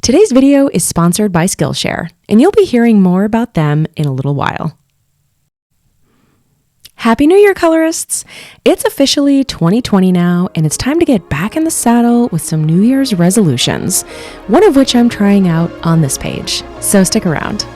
Today's video is sponsored by Skillshare, and you'll be hearing more about them in a little while. Happy New Year, colorists! It's officially 2020 now, and it's time to get back in the saddle with some New Year's resolutions, one of which I'm trying out on this page, so stick around.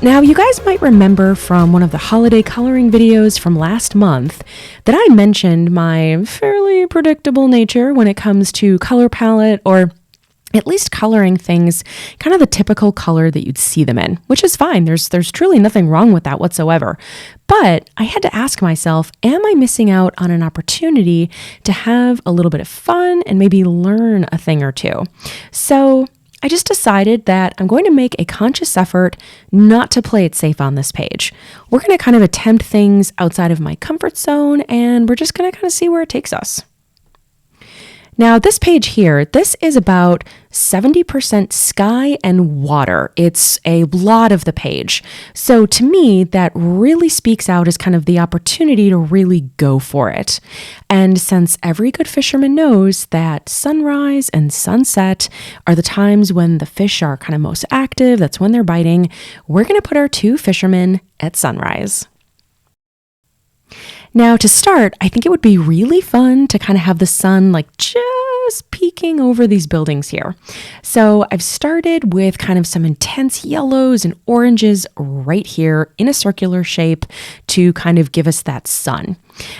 Now, you guys might remember from one of the holiday coloring videos from last month that I mentioned my fairly predictable nature when it comes to color palette, or at least coloring things kind of the typical color that you'd see them in, which is fine. There's truly nothing wrong with that whatsoever. But I had to ask myself, am I missing out on an opportunity to have a little bit of fun and maybe learn a thing or two? So I just decided that I'm going to make a conscious effort not to play it safe on this page. We're going to kind of attempt things outside of my comfort zone, and we're just going to kind of see where it takes us. Now, this page here, this is about 70% sky and water. It's a lot of the page. So to me, that really speaks out as kind of the opportunity to really go for it. And since every good fisherman knows that sunrise and sunset are the times when the fish are kind of most active, that's when they're biting, we're going to put our two fishermen at sunrise. Now, to start, I think it would be really fun to kind of have the sun like just peeking over these buildings here. So I've started with kind of some intense yellows and oranges right here in a circular shape to kind of give us that sun.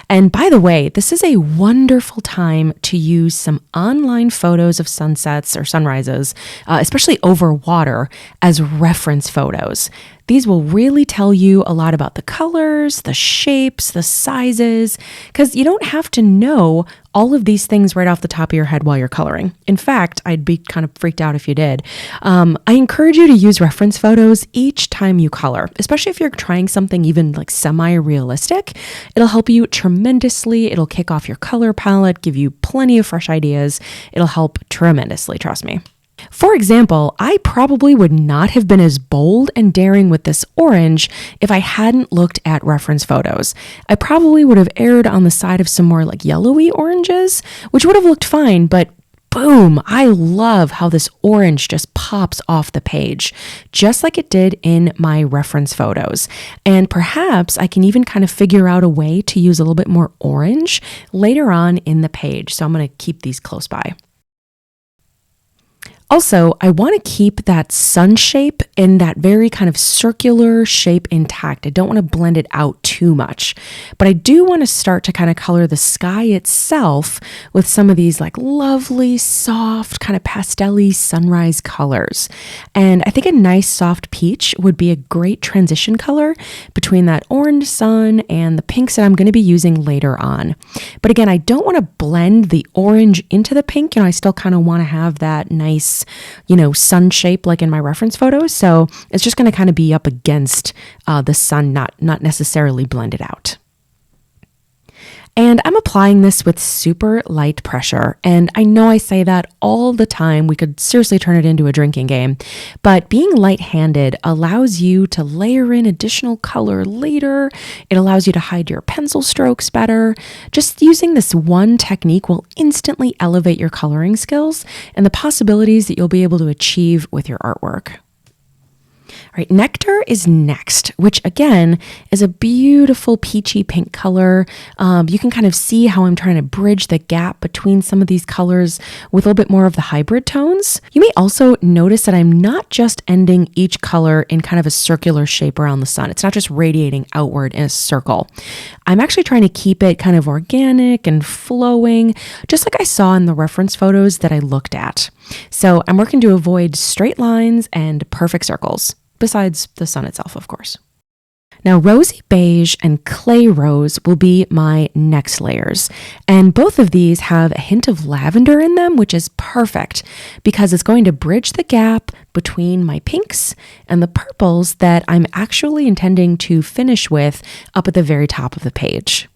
And by the way, this is a wonderful time to use some online photos of sunsets or sunrises, especially over water, as reference photos. These will really tell you a lot about the colors, the shapes, the sizes, because you don't have to know all of these things right off the top of your head while you're coloring. In fact, I'd be kind of freaked out if you did. I encourage you to use reference photos each time you color, especially if you're trying something even like semi-realistic. It'll help you tremendously. It'll kick off your color palette, give you plenty of fresh ideas. It'll help tremendously, trust me. For example, I probably would not have been as bold and daring with this orange if I hadn't looked at reference photos. I probably would have erred on the side of some more like yellowy oranges, which would have looked fine, but boom, I love how this orange just pops off the page, just like it did in my reference photos. And perhaps I can even kind of figure out a way to use a little bit more orange later on in the page. So I'm going to keep these close by. Also, I want to keep that sun shape in that very kind of circular shape intact. I don't want to blend it out too much, but I do want to start to kind of color the sky itself with some of these like lovely, soft, kind of pastel-y sunrise colors. And I think a nice soft peach would be a great transition color between that orange sun and the pinks that I'm going to be using later on. But again, I don't want to blend the orange into the pink. I still kind of want to have that nice sun shape like in my reference photos. So it's just going to kind of be up against the sun, not necessarily blended out. And I'm applying this with super light pressure. And I know I say that all the time. We could seriously turn it into a drinking game. But being light-handed allows you to layer in additional color later. It allows you to hide your pencil strokes better. Just using this one technique will instantly elevate your coloring skills and the possibilities that you'll be able to achieve with your artwork. All right, Nectar is next, which again is a beautiful peachy pink color. You can kind of see how I'm trying to bridge the gap between some of these colors with a little bit more of the hybrid tones. You may also notice that I'm not just ending each color in kind of a circular shape around the sun. It's not just radiating outward in a circle. I'm actually trying to keep it kind of organic and flowing, just like I saw in the reference photos that I looked at. So I'm working to avoid straight lines and perfect circles, besides the sun itself, of course. Now, Rosy Beige and Clay Rose will be my next layers. And both of these have a hint of lavender in them, which is perfect because it's going to bridge the gap between my pinks and the purples that I'm actually intending to finish with up at the very top of the page.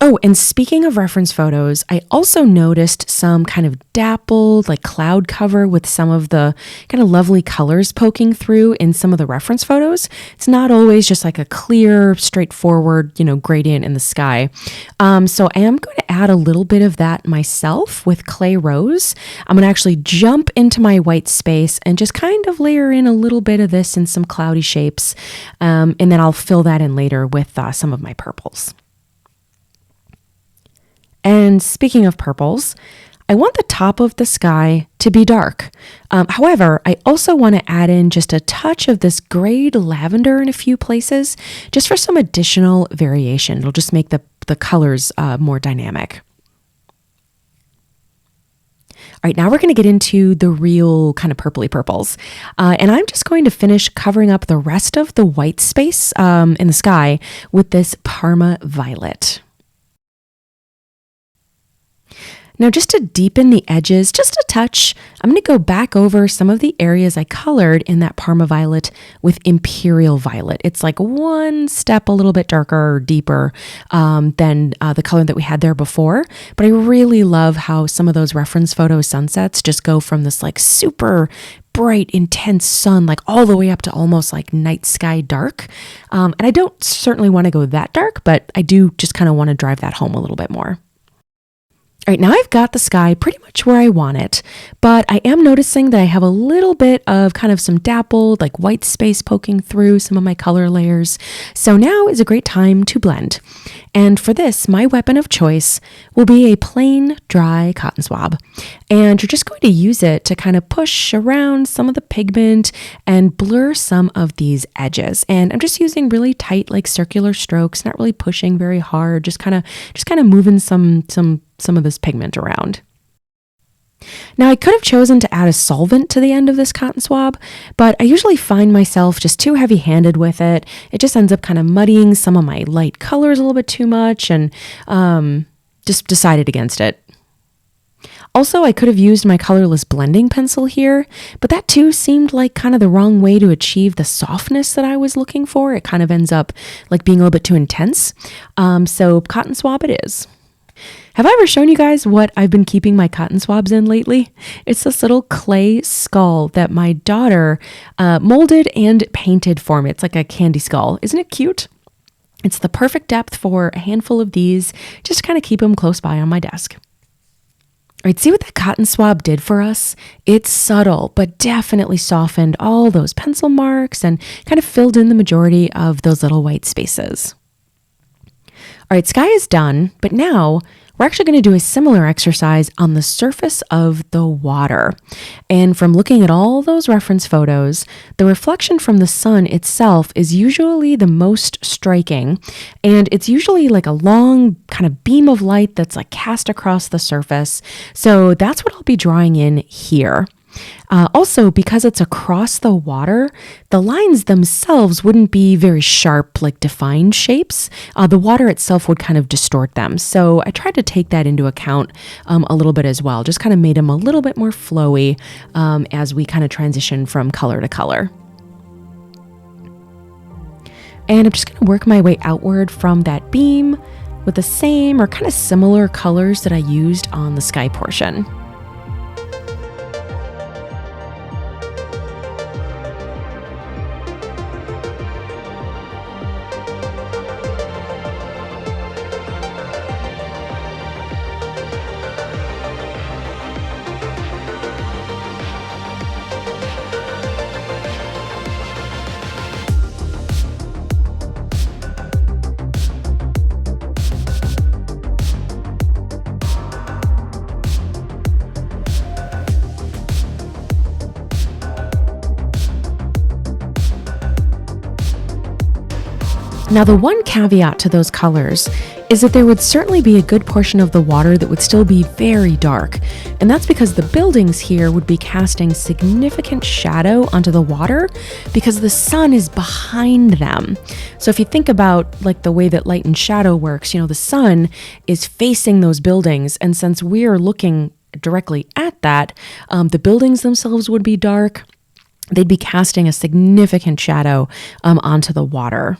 Oh, and speaking of reference photos, I also noticed some kind of dappled, like cloud cover with some of the kind of lovely colors poking through in some of the reference photos. It's not always just like a clear, straightforward, gradient in the sky. So I am going to add a little bit of that myself with clay rose. I'm going to actually jump into my white space and just kind of layer in a little bit of this in some cloudy shapes. And then I'll fill that in later with some of my purples. And speaking of purples, I want the top of the sky to be dark. However, I also want to add in just a touch of this grayed lavender in a few places, just for some additional variation. It'll just make the colors more dynamic. All right, now we're going to get into the real kind of purpley purples. And I'm just going to finish covering up the rest of the white space in the sky with this Parma violet. Now, just to deepen the edges just a touch, I'm going to go back over some of the areas I colored in that Parma violet with Imperial violet. It's like one step a little bit darker or deeper than the color that we had there before. But I really love how some of those reference photo sunsets just go from this like super bright, intense sun, like all the way up to almost like night sky dark. And I don't certainly want to go that dark, but I do just kind of want to drive that home a little bit more. All right, now I've got the sky pretty much where I want it, but I am noticing that I have a little bit of kind of some dappled, like white space poking through some of my color layers. So now is a great time to blend. And for this, my weapon of choice will be a plain, dry cotton swab. And you're just going to use it to kind of push around some of the pigment and blur some of these edges. And I'm just using really tight, like circular strokes, not really pushing very hard, just kind of moving some of this pigment around. Now, I could have chosen to add a solvent to the end of this cotton swab, but I usually find myself just too heavy-handed with it. It just ends up kind of muddying some of my light colors a little bit too much, and just decided against it. Also, I could have used my colorless blending pencil here, but that too seemed like kind of the wrong way to achieve the softness that I was looking for. It kind of ends up like being a little bit too intense. So cotton swab it is. Have I ever shown you guys what I've been keeping my cotton swabs in lately? It's this little clay skull that my daughter molded and painted for me. It's like a candy skull. Isn't it cute? It's the perfect depth for a handful of these, just to kind of keep them close by on my desk. All right, see what that cotton swab did for us? It's subtle, but definitely softened all those pencil marks and kind of filled in the majority of those little white spaces. All right, sky is done, but now we're actually going to do a similar exercise on the surface of the water. And from looking at all those reference photos, the reflection from the sun itself is usually the most striking. And it's usually like a long kind of beam of light that's like cast across the surface. So that's what I'll be drawing in here. Also, because it's across the water, the lines themselves wouldn't be very sharp, like defined shapes. The water itself would kind of distort them. So I tried to take that into account a little bit as well. Just kind of made them a little bit more flowy as we kind of transition from color to color. And I'm just going to work my way outward from that beam with the same or kind of similar colors that I used on the sky portion. Now, the one caveat to those colors is that there would certainly be a good portion of the water that would still be very dark. And that's because the buildings here would be casting significant shadow onto the water because the sun is behind them. So if you think about like the way that light and shadow works, the sun is facing those buildings. And since we are looking directly at that, the buildings themselves would be dark. They'd be casting a significant shadow onto the water.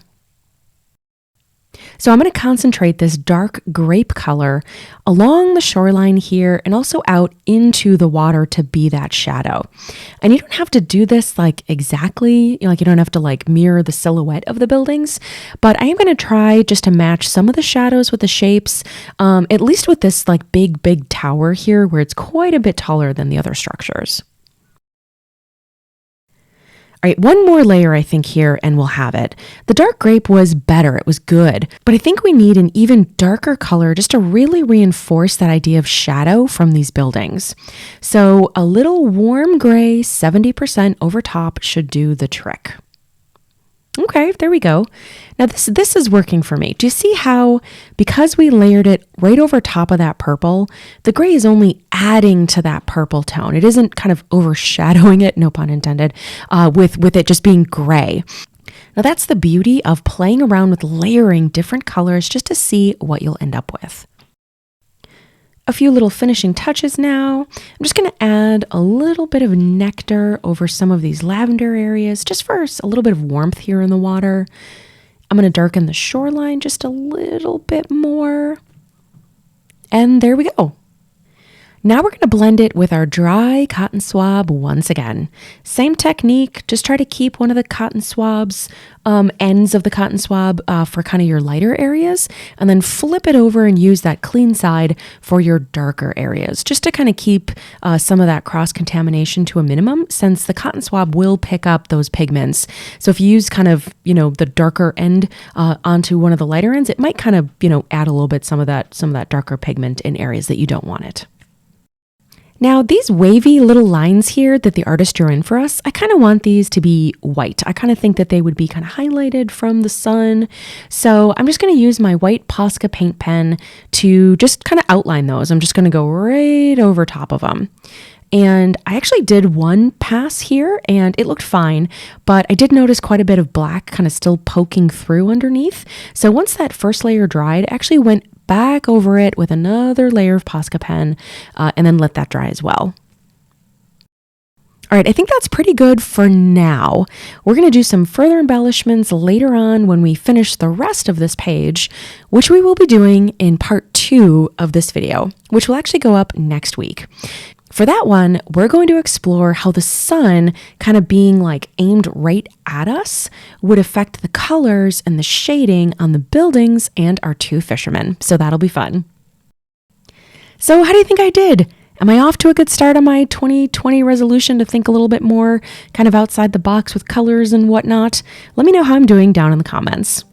So I'm going to concentrate this dark grape color along the shoreline here and also out into the water to be that shadow. And you don't have to do this like exactly, like you don't have to like mirror the silhouette of the buildings, but I am going to try just to match some of the shadows with the shapes, at least with this like big tower here where it's quite a bit taller than the other structures. All right, one more layer I think here and we'll have it. The dark grape was better, it was good, but I think we need an even darker color just to really reinforce that idea of shadow from these buildings. So a little warm gray, 70% over top should do the trick. Okay, there we go. Now this is working for me. Do you see how, because we layered it right over top of that purple, the gray is only adding to that purple tone. It isn't kind of overshadowing it, no pun intended, with it just being gray. Now that's the beauty of playing around with layering different colors just to see what you'll end up with. A few little finishing touches now. I'm just going to add a little bit of nectar over some of these lavender areas, just for a little bit of warmth here in the water. I'm going to darken the shoreline just a little bit more. And there we go. Now we're going to blend it with our dry cotton swab once again. Same technique, just try to keep one of the cotton swabs, ends of the cotton swab for kind of your lighter areas, and then flip it over and use that clean side for your darker areas, just to kind of keep some of that cross-contamination to a minimum, since the cotton swab will pick up those pigments. So if you use kind of, the darker end onto one of the lighter ends, it might kind of, add a little bit some of that darker pigment in areas that you don't want it. Now, these wavy little lines here that the artist drew in for us, I kind of want these to be white. I kind of think that they would be kind of highlighted from the sun. So I'm just going to use my white Posca paint pen to just kind of outline those. I'm just going to go right over top of them. And I actually did one pass here and it looked fine, but I did notice quite a bit of black kind of still poking through underneath. So once that first layer dried, I actually went back over it with another layer of Posca pen and then let that dry as well. All right, I think that's pretty good for now. We're going to do some further embellishments later on when we finish the rest of this page, which we will be doing in part 2 of this video, which will actually go up next week. For that one, we're going to explore how the sun kind of being like aimed right at us would affect the colors and the shading on the buildings and our 2 fishermen. So that'll be fun. So how do you think I did? Am I off to a good start on my 2020 resolution to think a little bit more kind of outside the box with colors and whatnot? Let me know how I'm doing down in the comments.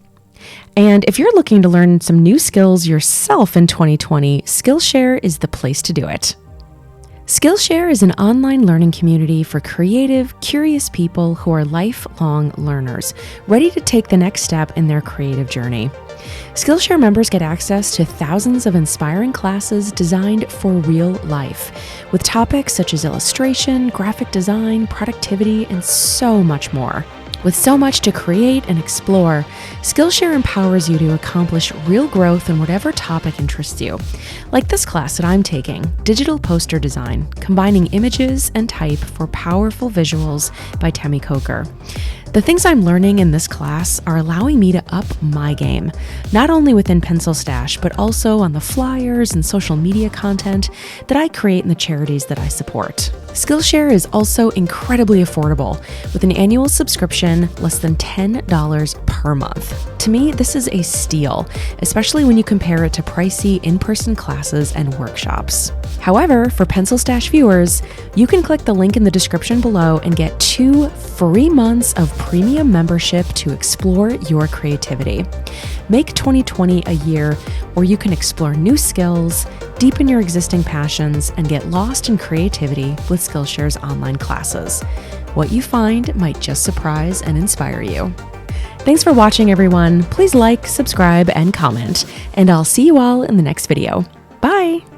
And if you're looking to learn some new skills yourself in 2020, Skillshare is the place to do it. Skillshare is an online learning community for creative, curious people who are lifelong learners, ready to take the next step in their creative journey. Skillshare members get access to thousands of inspiring classes designed for real life, with topics such as illustration, graphic design, productivity, and so much more. With so much to create and explore, Skillshare empowers you to accomplish real growth in whatever topic interests you. Like this class that I'm taking, Digital Poster Design, combining images and type for powerful visuals by Temi Coker. The things I'm learning in this class are allowing me to up my game, not only within PencilStash, but also on the flyers and social media content that I create in the charities that I support. Skillshare is also incredibly affordable, with an annual subscription less than $10 per month. To me, this is a steal, especially when you compare it to pricey in-person classes and workshops. However, for PencilStash viewers, you can click the link in the description below and get 2 free months of premium membership to explore your creativity. Make 2020 a year where you can explore new skills, deepen your existing passions, and get lost in creativity with Skillshare's online classes. What you find might just surprise and inspire you. Thanks for watching, everyone. Please like, subscribe, and comment, and I'll see you all in the next video. Bye!